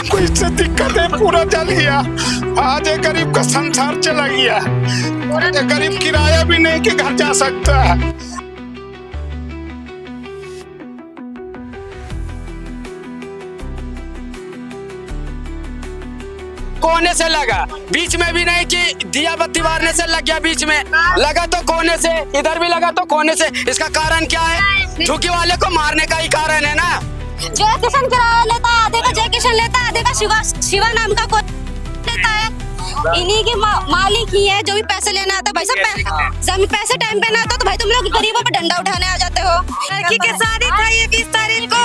हमको इससे दिक्कत है, पूरा जल गया। आज एक गरीब का संसार चला गया। एक गरीब किराया भी नहीं कि घर जा सकता है। कोने से लगा, बीच में भी नहीं कि दिया बत्ती मारने से लग गया, बीच में लगा तो कोने से, इधर भी लगा तो कोने से। इसका कारण क्या है? झुकी वाले को मारने का ही कारण है ना। जय किशन किराया लेता है, आधे का जय किशन लेता है, आधे का शिवा नाम का कोई लेता है। इन्हीं के मालिक ही है जो भी पैसे लेना आता है। भाई साहब जब पैसे टाइम पे ना आता तो भाई तुम लोग गरीबों पे डंडा उठाने आ जाते हो। लड़की की शादी था ये 20 तारीख को,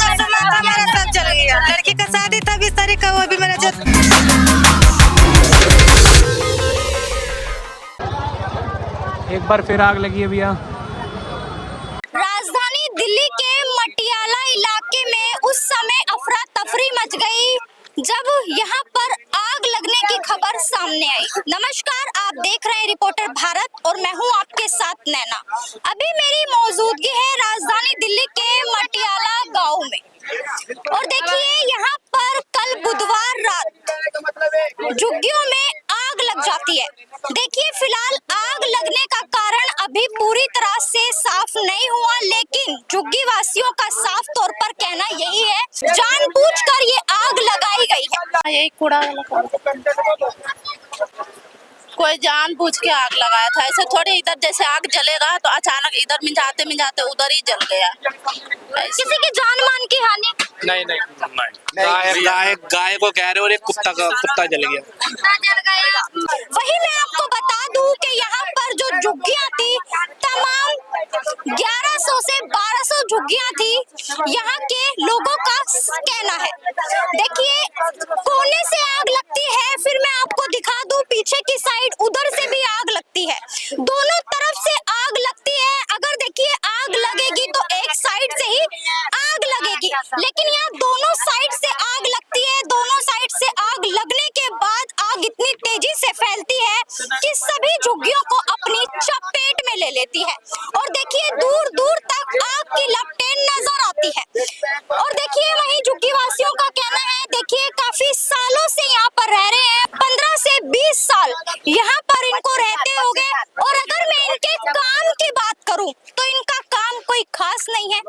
सब सामान था मेरा सब चल गया। लड़की का शादी था 20 तारीख को, वो भी मेरा एक बार फिर आग लगी है भैया। राजधानी दिल्ली के मटियाला इलाके में उस समय अफरा तफरी मच गई जब यहाँ पर आग लगने की खबर सामने आई। नमस्कार, आप देख रहे हैं रिपोर्टर भारत और मैं हूँ आपके साथ नैना। अभी मेरी मौजूदगी है राजधानी दिल्ली के मटियाला गांव में और देखिए यहाँ पर कल बुधवार रात झुग्गियों में आग लग जाती है। देखिए फिलहाल आग लगने का कारण अभी पूरी तरह से साफ नहीं हुआ, लेकिन झुग्गी वासियों का साफ तौर पर कहना यही है जानबूझकर ये आग लगाई गई है। यही कूड़ा कोई जानबूझ के आग लगाया था, ऐसे थोड़ी इधर जैसे आग जलेगा तो अचानक इधर मिंजाते उधर ही जल गया। किसी की जान मान की हानि नहीं गाय को कह रहे हो, और एक कुत्ता जल गया। वही मैं आपको बता दूं कि यहाँ पर जो झुग्गियाँ थी तमाम 1100 से 1200 झुग्गियाँ थी। यहाँ के लोगों का कहना है, देखिए कोने से आग लगती है, फिर मैं आपको दिखा दूं पीछे की साइड उधर से भी आग लगती है, दोनों तरफ से आग लगती है। अगर देखिए आग लगेगी तो एक साइड से ही आग लगेगी, लेकिन यहाँ दोनों साइड से आग लगती है। दोनों साइड से आग लगने के बाद आग इतनी तेजी से फैलती है कि सभी झुग्गियों को अपनी चपेट में ले लेती है और देखिए दूर दूर तक आग की लपटें नजर आती है। और देखिए वहीं झुग्गी वासियों का कहना है, देखिए काफी सालों से यहाँ पर रह रहे हैं, 15 से 20 साल यहाँ पर इनको रहते हो गए। और अगर मैं इनके काम की बात करूं तो इनका काम कोई खास नहीं है,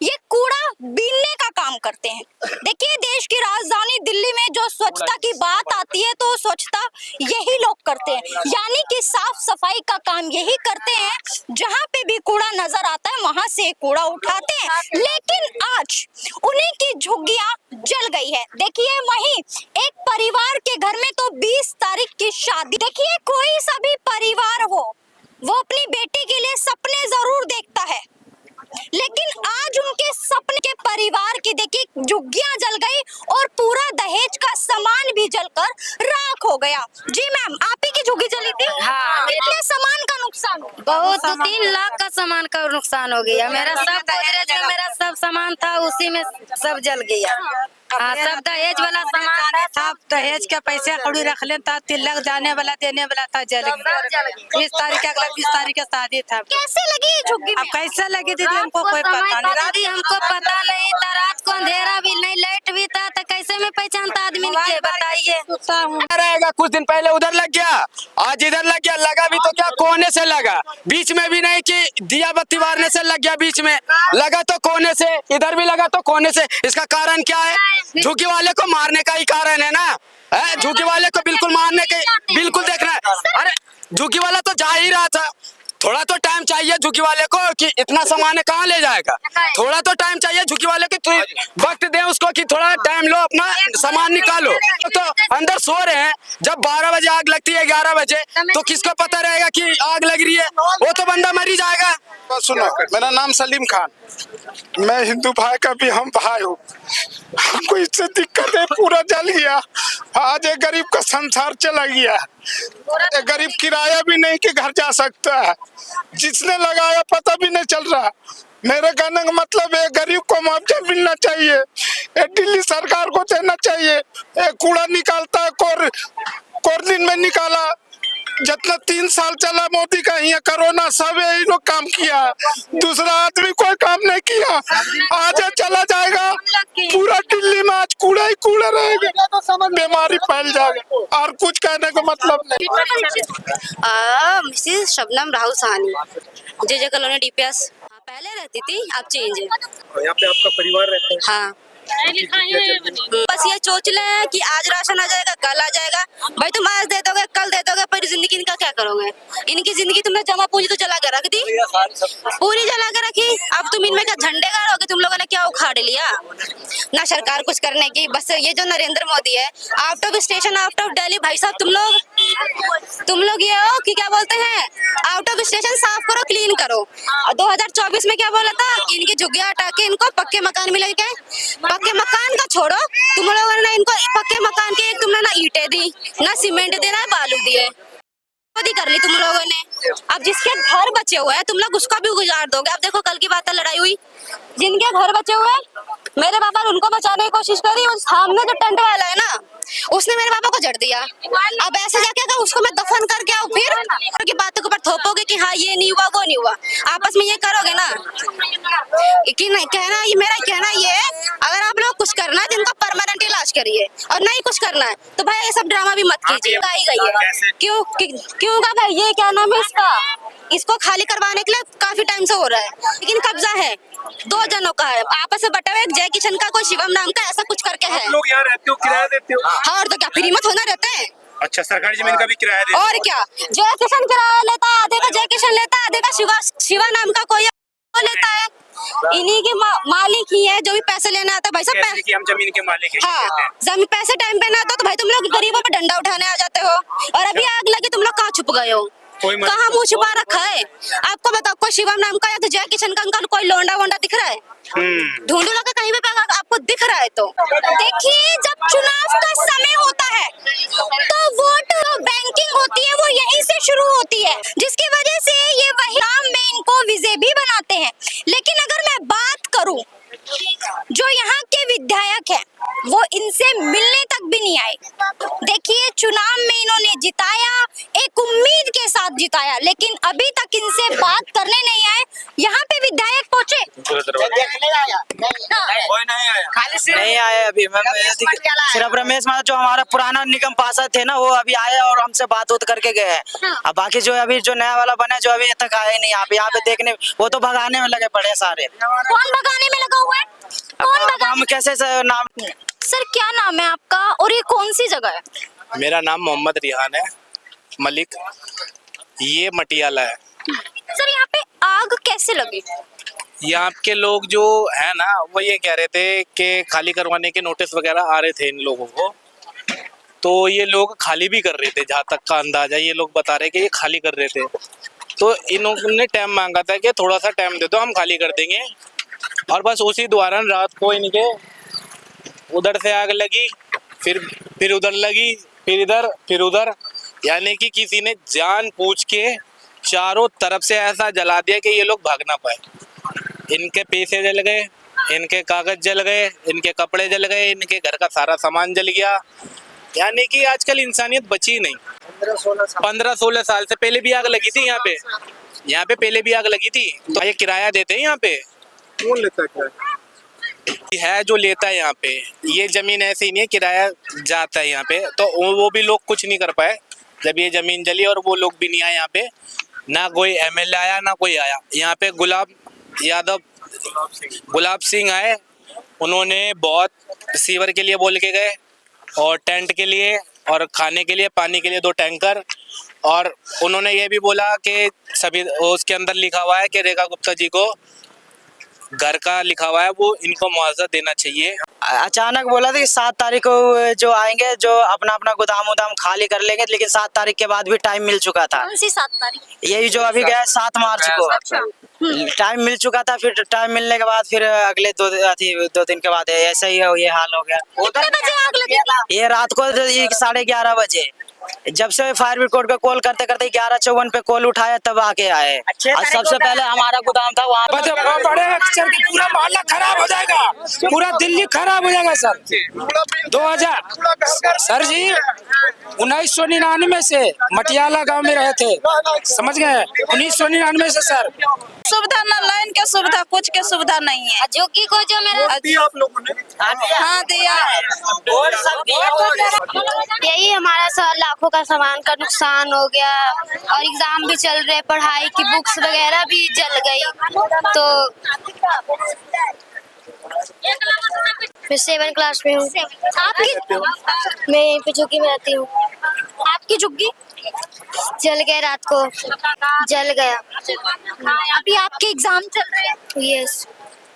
ये कूड़ा बीनने का काम करते हैं। देखिए देश की राजधानी दिल्ली में जो स्वच्छता की बात आती है तो स्वच्छता यही लोग करते हैं, यानी कि साफ सफाई का काम यही करते हैं। जहाँ पे भी कूड़ा नजर आता है वहां से कूड़ा उठाते हैं, लेकिन आज उन्हीं की झुग्गियां जल गई है। देखिए वहीं एक परिवार के घर में तो 20 तारीख की शादी। देखिए कोई सा भी परिवार हो वो अपनी बेटी के लिए सपने जरूर देखता है, लेकिन आज उनके सपने के परिवार की देखिए झुग्गियां जल गई और पूरा दहेज का सामान भी जलकर राख हो गया। जी मैम, आप ही की झुग्गी जली थी? हाँ। कितने सामान का नुकसान? बहुत 3 लाख का सामान का नुकसान हो गया। मेरा सब दहेज में मेरा सब सामान था, उसी में सब जल गया। हाँ, सब दहेज वाला सामान था, दहेज के पैसे कौड़ी रख लेता, तिलक जाने वाला देने वाला था, जल गया। 20 तारीख के अगला 20 तारीख का शादी था। कैसे लगी ये झुग्गी? अब कैसे लगी दीदी हमको कोई पता नहीं। दीदी हमको पता नहीं था, रात को अंधेरा भी नहीं, लाइट भी था, तो कैसे में पहचानता आदमी के बताइए। रहेगा कुछ दिन पहले उधर लग गया, आज इधर लग गया, लगा भी तो क्या कोने से लगा, बीच में भी नहीं कि दिया बत्ती मारने से लग गया, बीच में लगा तो कोने से, इधर भी लगा तो कोने से। इसका कारण क्या है? झुग्गी वाले को मारने का ही कारण है ना। झुग्गी वाले को बिल्कुल मारने के, बिल्कुल देखना है। अरे झुग्गी वाला तो जा ही रहा था, थोड़ा तो टाइम चाहिए झुग्गी वाले को कि इतना सामान कहाँ ले जाएगा। थोड़ा तो टाइम चाहिए झुग्गी वाले को, वक्त दे उसको कि थोड़ा टाइम लो, अपना सामान निकालो। तो अंदर सो रहे हैं, जब 12 बजे आग लगती है 11 बजे, तो किसको पता रहेगा कि आग लग रही है? वो तो बंदा मर ही जाएगा। सुनो, मेरा नाम सलीम खान, मैं हिंदू भाई का भी हम भाई हूँ। हमको इससे दिक्कत है, पूरा जल गया। आज एक गरीब का संसार चला गया। एक गरीब किराया भी नहीं कि घर जा सकता है, जिसने लगाया पता भी नहीं चल रहा। मेरे कहने का मतलब है गरीब को मुआवजा मिलना चाहिए, दिल्ली सरकार को देना चाहिए। कूड़ा निकालता है, कोरलिन में निकाला, जितना 3 साल चला मोदी का ही कोरोना सब यही लोग काम किया है। दूसरा आदमी कोई काम नहीं किया। आज चला जाएगा पूरा दिल्ली में, आज कूड़ा ही कूड़ा रहेगा, बीमारी फैल जाएगा और कुछ कहने का मतलब नहीं। मिसेस शबनम राहुल सहानी, जे कॉलोनी DPS। पहले रहती थी, अब चेंज है। यहाँ पे आपका परिवार रहता है? हाँ, बस ये सोच ले कि आज राशन आ जाएगा, कल आ जाएगा। भाई तुम आज दे दोगे, कल दे दोगे, पर जिंदगी इनका क्या करोगे? इनकी जिंदगी तुमने जमा पूंजी तो जला के रख दी, पूरी जला के रखी। अब तुम इनमें क्या झंडे गाड़ोगे? तुम लोगों ने क्या उखाड़ लिया? ना सरकार कुछ करने की, बस ये जो नरेंद्र मोदी है, out of station, out of Delhi. भाई साहब तुम लोग ये हो कि क्या बोलते हैं, आउट ऑफ स्टेशन साफ करो, क्लीन करो। 2024 में क्या बोला था? इनकी झुग्गियां हटा के इनको पक्के मकान मिलेंगे। पक्के मकान का छोड़ो, तुम लोगों ने इनको पक्के मकान के, तुमने ना ईंटें दी, ना सीमेंट दी, ना बालू दिए, कर ली तुम लोगों ने। अब जिसके घर बचे हुए हैं तुम लोग उसका भी गुजार दोगे। अब देखो कल की बात है, लड़ाई हुई, जिनके घर बचे हुए हैं मेरे पापा ने उनको बचाने की कोशिश करी, उस सामने जो टेंट वाला है ना, उसने मेरे पापा को जड़ दिया। अब ऐसे जाके अगर उसको मैं दफन करके आऊं, फिर की बातों के ऊपर थोपोगे कि हाँ ये नहीं हुआ, वो नहीं हुआ, आपस में ये करोगे ना कि नहीं। कहना ये, मेरा कहना ये है, अगर आप लोग कुछ करना है तो इनका परमानेंट इलाज करिए, और नहीं कुछ करना है तो भाई ये सब ड्रामा भी मत कीजिए। आई गई है क्यों का भाई, ये क्या नाम है इसको खाली करवाने के लिए काफी टाइम से हो रहा है, लेकिन कब्जा है 2 जनों का है, आपस में बटा हुआ, एक जय किशन का, कोई शिवम नाम का, ऐसा कुछ करके है। लोग यहाँ रहते हो, किराया देते हो? हाँ, और तो क्या फ्री में थोड़ा रहते हैं? अच्छा, सरकारी जमीन का भी किराया देते हो? और क्या, जय किशन किराया लेता है, आधे का जय किशन लेता है, आधे का शिवा नाम का कोई लेता है। इन्हीं के मालिक ही है जो भी पैसे लेने आता है। भाई साहब पैसे की हम जमीन के मालिक हैं। हाँ, जमीन पैसे टाइम पे ना आता तो भाई तुम लोग गरीबों पे डंडा उठाने आ जाते हो। और अभी आग लगी, तुम लोग कहाँ छुप गए हो? कहाँ मुंह छुपा रखा है? आपको बताओ, कोई शिवम नाम का या तो जय किशन का अंकल, कोई लोंडा वोंडा दिख रहा है? ढूंढो लगा कहीं पे आपको दिख रहा है तो देखिए। जब चुनाव का समय होता है तो वोट बैंकिंग होती है, वो यहीं से शुरू होती है, जिसकी वजह से ये वही नाम में इनको विजय भी बनाते हैं। लेकिन अगर मैं बात करूं, जो यहाँ के विधायक हैं वो इनसे मिलने तक भी नहीं आए। देखिए, चुनाव में इन्होंने जिताया, एक उम्मीद के साथ जिताया, लेकिन अभी तक इनसे बात करने नहीं आए। यहाँ पे विधायक पहुँचे, कोई नहीं आया, नहीं आए अभी। सिर्फ रमेश माधव जो हमारा पुराना निगम पार्षद थे ना, वो अभी आए और हमसे बात करके गए हैं। अब बाकी जो अभी जो नया वाला बने, जो अभी तक आए नहीं यहाँ पे देखने, वो तो भगाने में लगे पड़े सारे। कौन भगाने में लगा हुआ है? कौन हम कैसे नाम? सर क्या नाम है आपका और ये कौन सी जगह है? मेरा नाम मोहम्मद रिहान है मलिक, ये मटियाला है। सर यहाँ पे आग कैसे लगी? यहाँ के लोग जो है ना, वो ये कह रहे थे कि खाली करवाने के नोटिस वगैरह आ रहे थे इन लोगों को, तो ये लोग खाली भी कर रहे थे। जहाँ तक का अंदाजा ये लोग बता रहे कि ये खाली कर रहे थे, तो इन्होंने टाइम मांगा था कि थोड़ा सा टाइम दे दो, हम खाली कर देंगे। और बस उसी दौरान रात को इनके उधर से आग लगी, फिर उधर लगी, फिर इधर, फिर उधर, यानी कि किसी ने जानबूझ के चारों तरफ से ऐसा जला दिया कि ये लोग भाग ना पाए। इनके पैसे जल गए, इनके कागज जल गए, इनके कपड़े जल गए, इनके घर का सारा सामान जल गया। यानी कि आजकल इंसानियत बची नहीं। 15-16 साल से पहले भी आग लगी थी यहाँ पे पहले भी आग लगी थी। तो ये किराया देते हैं यहाँ पे? कौन लेता है किराया? है जो लेता है यहाँ पे, ये जमीन ऐसी नहीं है, किराया जाता है यहाँ पे। तो वो भी लोग कुछ नहीं कर पाए जब ये जमीन जली, और वो लोग भी नहीं आए यहाँ पे, ना कोई MLA आया ना कोई आया। यहाँ पे गुलाब सिंह आए, उन्होंने बहुत सीवर के लिए बोल के गए, और टेंट के लिए, और खाने के लिए, पानी के लिए 2 टैंकर। और उन्होंने ये भी बोला कि सभी उसके अंदर लिखा हुआ है कि रेखा गुप्ता जी को घर का लिखा हुआ है, वो इनको मुआवजा देना चाहिए। अचानक बोला था कि 7 तारीख को जो आएंगे, जो अपना अपना गोदाम उदाम खाली कर लेंगे, लेकिन 7 तारीख के बाद भी टाइम मिल चुका था। कौन सी 7 तारीख? यही जो अभी गया 7 मार्च को टाइम मिल चुका था। फिर टाइम मिलने के बाद फिर अगले 2 दिन के बाद ऐसा ही ये हाल हो गया। कितने बजे आग लगी थी? ये रात को 11:30 बजे, जब से फायर ब्रिगेड को कॉल करते करते 11:54 पे कॉल उठाया, तब आके आए। और सबसे पहले हमारा गोदाम था वहाँ, बड़े अक्षर की पूरा मोहल्ला खराब हो जाएगा, पूरा दिल्ली खराब हो जाएगा सर। 2000 सर जी, 1999 से मटियाला गांव में रहे थे, समझ गए? 1999 से सर। सुविधा न लाइन के सुविधा, कुछ के सुविधा नहीं है। जोगी को जो मेरा दिया आप लोगों ने? हाँ दिया है। यही हमारा लाखों का सामान का नुकसान हो गया और एग्जाम भी चल रहे, पढ़ाई की बुक्स वगैरह भी जल गई। तो मैं 7 क्लास में हूँ। आपकी? मैं यहीं पे झुग्गी में रहती हूँ। आपकी झुग्गी जल गया, रात को जल गया। अभी आपके एग्जाम चल रहे हैं? यस।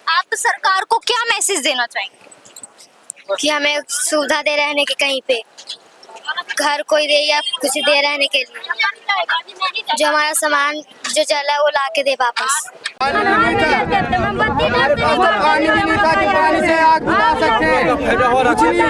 आप सरकार को क्या मैसेज देना चाहेंगे? कि हमें सुविधा दे रहने की, कहीं पे घर कोई दे या कुछ दे रहने के लिए, जो हमारा सामान जो चला है वो ला के दे वापस। हमारे पास तो पानी भी नहीं था कि पानी से आग बुझा सकते हैं, कुछ नहीं है,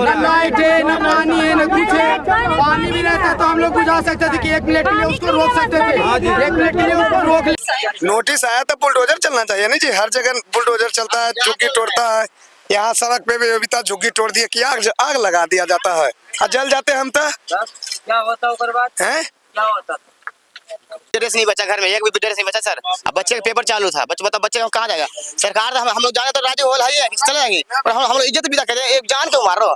न लाइट है, न पानी है, न कुछ है। पानी भी रहता तो हम लोग बुझा सकते थे कि 1 मिनट के लिए उसको रोक सकते थे, 1 मिनट के लिए उसको रोक ले। नोटिस आया था बुलडोजर चलना चाहिए नहीं जी, हर जगह बुलडोजर चलता है, झुग्गी तोड़ता है। यहाँ सड़क पे भी अभी तक झुग्गी तोड़ दिया कि आग लगा दिया जाता है और जल जाते हम तो। क्या होता है बात है, क्या होता? ड्रेस नहीं बचा घर में, एक भी ड्रेस नहीं बचा सर। अब बच्चे का पेपर चालू था, बच्चे कहाँ जाएगा? सरकार हम लोग जाने तो राजी हो है, चले जाएंगे, और हम लोग इज्जत विदा करें। एक जान क्यों मार रहे हो?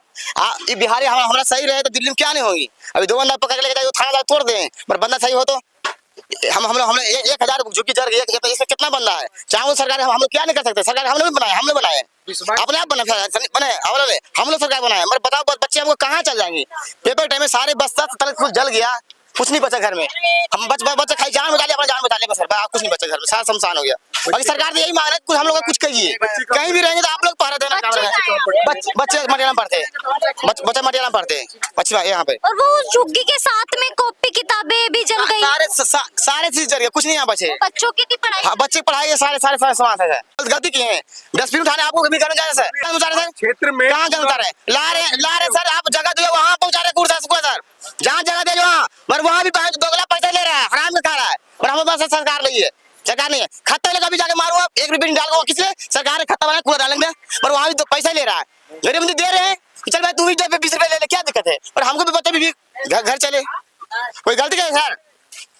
ये बिहारी हमारा सही रहे तो दिल्ली में क्या नहीं होगी? अभी 2 बंदा पकड़ के लेके जाए थाना तोड़ दें, पर बंदा सही हो तो हमने 1000 झुग्गी जर गई, इसमें कितना बंदा है? चाहे वो सरकार, हम लोग क्या नहीं कर सकते? सरकार हम लोग बनाए, हमने बनाए, अपने आप बने हम लोग सरकार बनाए। मगर बताओ बच्चे हमको कहाँ चल जाएंगे? पेपर टाइम में सारे बस्ता तक जल गया, कुछ नहीं बचा घर में। हम बच्चे खाली जान बचा लिया, अपना जान बचा लिया, सर कुछ नहीं बचा घर में, सारा शमशान हो गया। बाकी सरकार ने यही मांग रहा है कुछ हम लोग कुछ कहिए, कहीं भी रहेंगे तो आप लोग पहरा देना काम रहे। बच्चे मटियाला पढ़ते हैं, बच्चे मटियाला पढ़ते हैं, बच्चे यहाँ पे। और वो झुग्गी के साथ में कॉपी किताबें भी जल गई, सारे चीज जल गया, कुछ नहीं यहाँ बचे। बच्चों की भी पढ़ाई। हाँ, बच्चे पढ़ाई के सारे सामान है। गलती की है, डस्टबिन उठाने आपको कभी करना चाहिए सर। क्षेत्र में कहाँ गलत है? ला रहे सर, आप जगह दो वहाँ पहुँचा रहे कूड़ा सर, जहाँ जगह दे वहाँ, पर वहाँ भी 2 पैसा ले रहा है, हराम खा रहा है। और हमारे पास सरकार नहीं है, सरकार नहीं है। खत्ता लगा भी जाके मारो, 1 रुपये नहीं डालो, किसने? सरकार ने खत्ता बनाया, कूड़ा डालेंगे, पर वहाँ भी 2 पैसा ले रहा है। गरीब बंदे दे रहे हैं कि चल भाई तू भी 20 रुपये ले ले, क्या दिक्कत है? और हमको भी बच्चे भी घर चले, कोई गलती क्या है सर?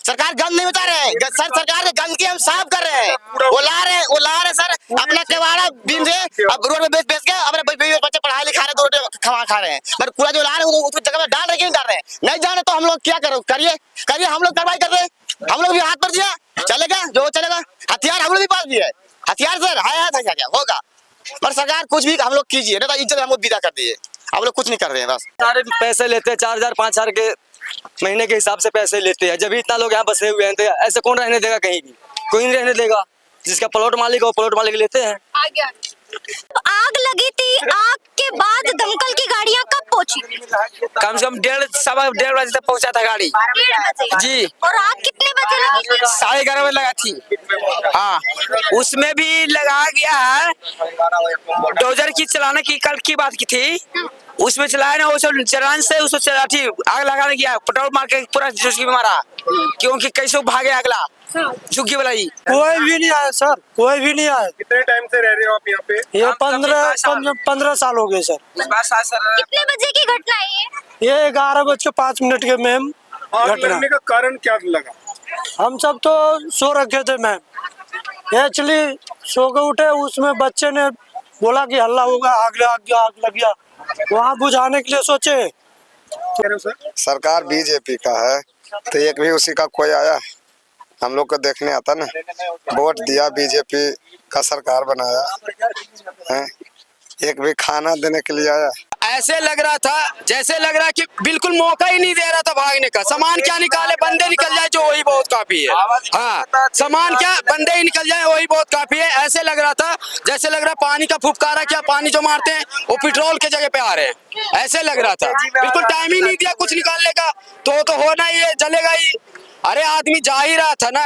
सरकार गंद नहीं बचा रहे हैं सर, सरकार ने गंद की हम साफ कर रहे हैं। वो ला रहे सर, अपना कबाड़ा बीन से अब रोड में बेच के अपने बच्चे पढ़ाई लिखा रहे, 2 रोटी खा रहे हैं। पर पूरा जो ला रहे हैं उसको जगह में डाल रहे, क्यों डाल रहे हैं? नहीं जाने तो हम लोग क्या करिए, हम लोग कार्रवाई कर रहे हैं। हम लोग भी हाथ पर दिया, चलेगा जो चलेगा। हथियार हम लोग भी पास दिए, हथियार सर आया था, क्या होगा? पर सरकार कुछ भी हम लोग कीजिए, नहीं तो इज्जत हम लोग विदा कर दिए। हम लोग कुछ नहीं कर रहे हैं, बस सारे पैसे लेते हैं, 4000 5000 के महीने के हिसाब से पैसे लेते हैं। जब भी इतना लोग यहाँ बसे हुए हैं तो ऐसे कौन रहने देगा? कहीं भी कोई नहीं रहने देगा। जिसका प्लॉट मालिक है वो प्लॉट मालिक लेते हैं। आग लगी थी, आग के बाद दमकल की गाड़ियाँ कब पहुँची? कम से कम 1:30 बजे तक पहुंचा था गाड़ी 1:30 बजे जी। और आग कितने बजे लगी थी? 11:30 बजे लगा थी। हाँ, उसमें भी लगा गया है, डोजर की चलाने की कल की बात की थी, उसमें चलाया ना, वो चलान से उसको आग लगाने गया, पेट्रोल मार के पूरा झुग्गी में मारा, क्योंकि कैसे भागे अगला झुग्गी वाला ही। कोई भी नहीं आया सर, कोई भी नहीं आया। कितने टाइम से रह रहे हो आप यहाँ पे? ये 15 साल हो गए सर। कितने बजे की घटना है ये? ये 11:05 के मैम आग घटना। लगने का कारण क्या लगा? हम सब तो सो रखे थे मैम, एक्चुअली सो के उठे, उसमें बच्चे ने बोला कि हल्ला होगा, आग लग गया, वहाँ बुझाने के लिए सोचे। सरकार बीजेपी का है तो एक भी उसी का कोई आया? हम लोग को देखने आता ना, वोट दिया, बीजेपी का सरकार बनाया है, एक भी खाना देने के लिए आया? ऐसे लग रहा था, जैसे लग रहा कि बिल्कुल मौका ही नहीं दे रहा था भागने का। सामान क्या निकाले, बंदे निकल जाए जो वही बहुत काफी है। हाँ, सामान क्या, बंदे ही निकल जाए वही बहुत काफी है। ऐसे लग रहा था जैसे लग रहा पानी का फुफकारा, क्या पानी जो मारते हैं वो पेट्रोल के जगह पे आ रहे हैं, ऐसे लग रहा था। बिल्कुल टाइम ही नहीं दिया कुछ निकालने का, तो होना ही है, जलेगा ही। अरे आदमी जा ही रहा था ना।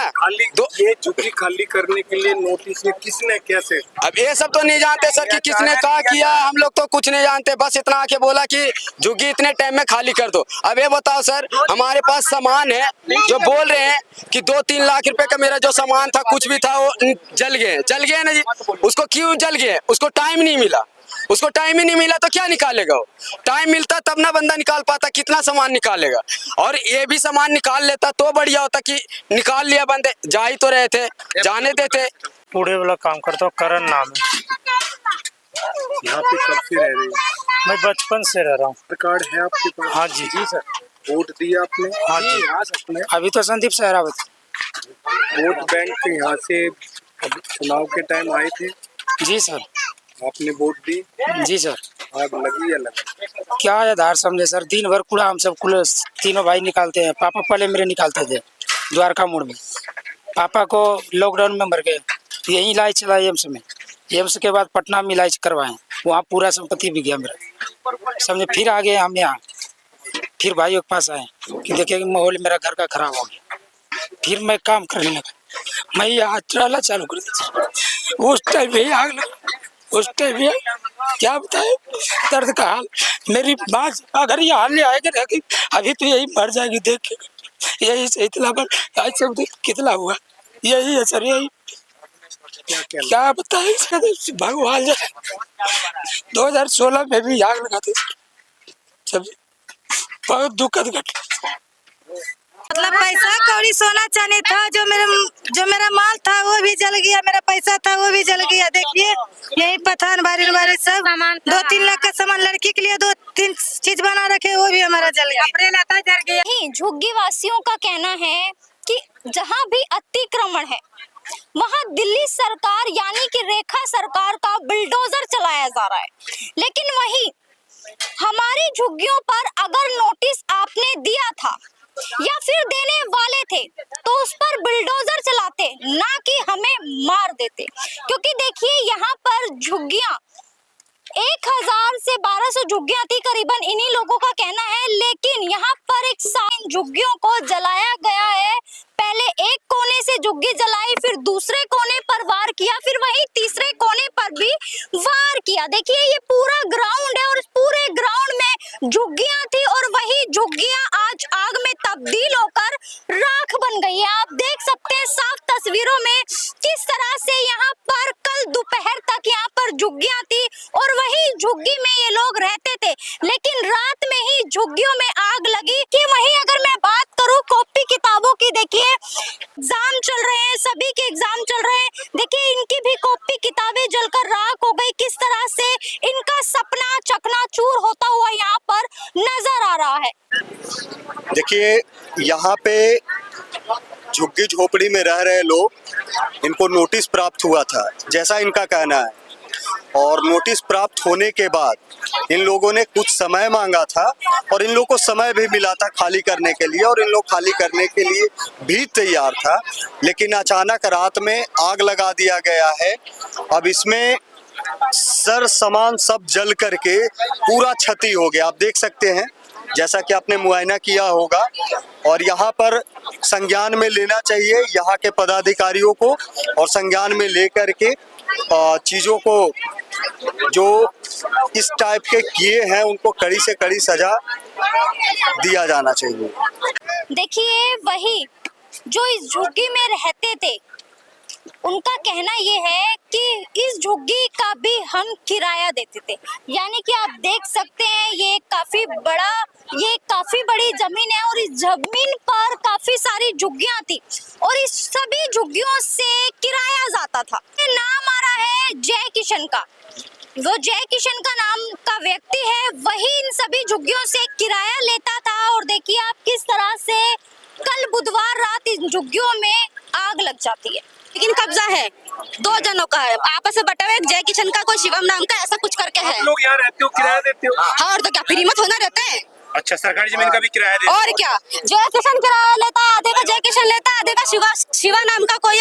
ये झुग्गी खाली करने के लिए नोटिस में किसने कैसे? अब ये सब तो नहीं जानते सर कि किसने क्या किया, हम लोग तो कुछ नहीं जानते, बस इतना आके बोला कि झुग्गी इतने टाइम में खाली कर दो। अब ये बताओ सर, हमारे पास सामान है, जो बोल रहे हैं कि 2-3 लाख रुपए का मेरा जो सामान था, कुछ भी था, वो जल गए ना जी। उसको क्यों जल गए? उसको टाइम नहीं मिला, उसको टाइम ही नहीं मिला तो क्या निकालेगा वो? टाइम मिलता तब ना बंदा निकाल पाता, कितना सामान निकालेगा। और ये भी सामान निकाल लेता तो बढ़िया होता कि निकाल लिया, बंदे जा ही तो रहे थे, जाने देते। कूड़े वाला काम करता हूँ, करण नाम है। यहाँ पे कब से रह रहे हो? मैं बचपन से रह रहा हूँ। कार्ड है आपके पास? हाँ जी। जी सर। वोट दिया आपने? हाँ जी। आपने अभी तो संदीप सहरावत। वोट बैंक के यहाँ से अभी चुनाव के टाइम आए थे, जी सर। आपने वोट दी? जी सर। आग लगी या लगी? क्या आधार समझे सर, दिन भर कूड़ा हम सब कूड़ा तीनों भाई निकालते हैं। पापा पहले मेरे निकालते थे द्वारका मोड़ में। पापा को लॉकडाउन में मर गए, यही इलाज चला एम्स में। एम्स के बाद पटना में इलाज करवाए, वहाँ पूरा संपत्ति भी गया मेरा, समझे। फिर आ गए हम यहाँ, फिर भाइयों के पास आए कि देखिए माहौल मेरा घर का खराब हो गया। फिर मैं काम करने लगा, मैं यहाँ ट्राला चालू कर दी। उस टाइम भी आग लगा, उस टाइम भी क्या बताए दर्द का हाल। मेरी माँ अगर ये हाल नहीं आएगा कि अभी तो यही मर जाएगी देख के। यही से इतना पर आज सब कितना हुआ, यही है सर। यही क्या बताए इसका, भगवान जाए। 2016 में भी आग लगाते सब, बहुत दुखद घटना। मतलब पैसा कौड़ी सोना चांदी था, जो मेरा माल था वो भी जल गया, मेरा पैसा था वो भी जल गया। देखिए यही पठान बारी सब 2-3 लाख का सामान, लड़की के लिए 2-3 चीज बना रखे, वो भी हमारा जल गया, कपड़े लता जल गया। नहीं, झुग्गी वासियों का कहना है कि जहां भी अतिक्रमण है वहां दिल्ली सरकार यानी कि रेखा सरकार का बुलडोजर चलाया जा रहा है। लेकिन वहीं हमारी झुग्गियों पर अगर नोटिस आपने दिया था या फिर देने वाले थे तो उस पर बुलडोजर चलाते, ना कि हमें मार देते। क्योंकि देखिए यहाँ पर झुग्गियां 1000 से 1200 झुग्गियां थी करीबन, इन्हीं लोगों का कहना है। लेकिन यहाँ पर एक साइन झुग्गियों को जलाया गया है। पहले एक कोने से झुग्गी जलाई, फिर दूसरे कोने पर वार किया, फिर वही तीसरे कोने पर भी वार किया। देखिए ये पूरा ग्राउंड है और इस पूरे ग्राउंड में झुग्गियां थी और वही झुग्गियां आज आग में तब्दील होकर राख बन गई है। आप देख सकते हैं साफ तस्वीरों में किस तरह से यहाँ पर कल दोपहर तक यहाँ पर झुग्गियां थी और वही झुग्गी में ये लोग रहते थे। लेकिन रात में ही झुग्गियों में आग लगी। कि वहीं अगर मैं बात करूं कॉपी किताबों की, देखिए एग्जाम चल रहे हैं, सभी के एग्जाम चल रहे हैं। देखिए इनकी भी कॉपी किताबें जलकर राख हो गई। किस तरह से इनका सपना चकनाचूर होता हुआ यहाँ पर नजर आ रहा है। देखिए यहाँ पे झुग्गी झोपड़ी में रह रहे लोग, इनको नोटिस प्राप्त हुआ था जैसा इनका कहना है, और नोटिस प्राप्त होने के बाद इन लोगों ने कुछ समय मांगा था और इन लोगों को समय भी मिला था खाली करने के लिए, और इन लोग खाली करने के लिए भी तैयार था। लेकिन अचानक रात में आग लगा दिया गया है। अब इसमें सर सामान सब जल करके पूरा क्षति हो गया। आप देख सकते हैं जैसा कि आपने मुआयना किया होगा, और यहाँ पर संज्ञान में लेना चाहिए यहाँ के पदाधिकारियों को, और संज्ञान में लेकर के चीज़ों को जो इस टाइप के किए हैं उनको कड़ी से कड़ी सजा दिया जाना चाहिए। देखिए वही जो इस झुग्गी में रहते थे उनका कहना ये है कि इस झुग्गी का भी हम किराया देते थे। यानी कि आप देख सकते हैं ये काफी बड़ी जमीन है और इस जमीन पर काफी सारी झुग्गियां थी और इस सभी झुग्गियों से किराया जाता था। नाम आ रहा है जय किशन का, वो जय किशन का नाम का व्यक्ति है, वही इन सभी झुग्गियों से किराया लेता था। और देखिए आप किस तरह से कल बुधवार रात इन झुग्गियों में आग लग जाती है। लेकिन कब्जा है 2 जनों का है, आपस में बटा हुआ, एक जय किशन का, कोई शिवम नाम का, ऐसा कुछ करके है। लोग यहाँ रहते हो, किराया देते हो? हाँ, और तो क्या फ्री में थोड़ा रहता है। अच्छा, सरकारी जमीन का भी किराया देते हो? और क्या, जय किशन किराया लेता है, आधे का जय किशन लेता है, आधे का शिवा नाम का कोई